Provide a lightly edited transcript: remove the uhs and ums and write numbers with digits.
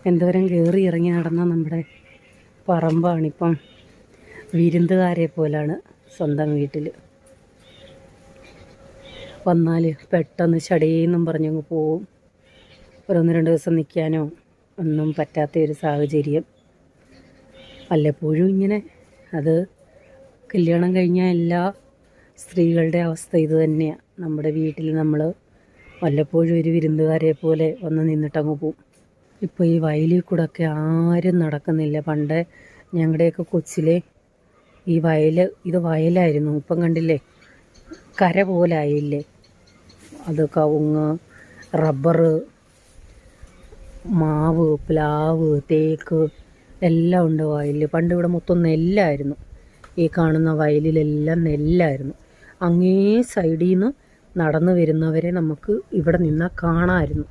എന്തോരം കയറി ഇറങ്ങി നടന്ന നമ്മുടെ പറമ്പാണിപ്പം വിരുന്നുകാരെ പോലാണ് സ്വന്തം വീട്ടിൽ വന്നാൽ പെട്ടെന്ന് ചടയെന്നും പറഞ്ഞങ്ങ് പോവും. ഒന്ന് രണ്ട് ദിവസം നിൽക്കാനോ ഒന്നും പറ്റാത്ത ഒരു സാഹചര്യം. വല്ലപ്പോഴും ഇങ്ങനെ, അത് കല്യാണം കഴിഞ്ഞ എല്ലാ സ്ത്രീകളുടെ അവസ്ഥ ഇത് തന്നെയാണ്. നമ്മുടെ വീട്ടിൽ നമ്മൾ വല്ലപ്പോഴും ഒരു വിരുന്നുകാരെ പോലെ വന്ന് നിന്നിട്ടങ്ങ് പോവും. ഇപ്പോൾ ഈ വയലിൽ കൂടെ ഒക്കെ ആരും നടക്കുന്നില്ല. പണ്ട് ഞങ്ങളുടെയൊക്കെ കൊച്ചിലെ ഈ ഇത് വയലായിരുന്നു. ഇപ്പം കണ്ടില്ലേ, കര പോലായില്ലേ. അത് കവുങ്ങ്, റബ്ബർ, മാവ്, പ്ലാവ്, തേക്ക് എല്ലാം ഉണ്ട് വയലിൽ. പണ്ട് ഇവിടെ മൊത്തം നെല്ലായിരുന്നു. ഈ കാണുന്ന വയലിലെല്ലാം നെല്ലായിരുന്നു. അങ്ങേ സൈഡിൽ നിന്ന് നടന്നു വരുന്നവരെ നമുക്ക് ഇവിടെ നിന്നാൽ കാണാമായിരുന്നു.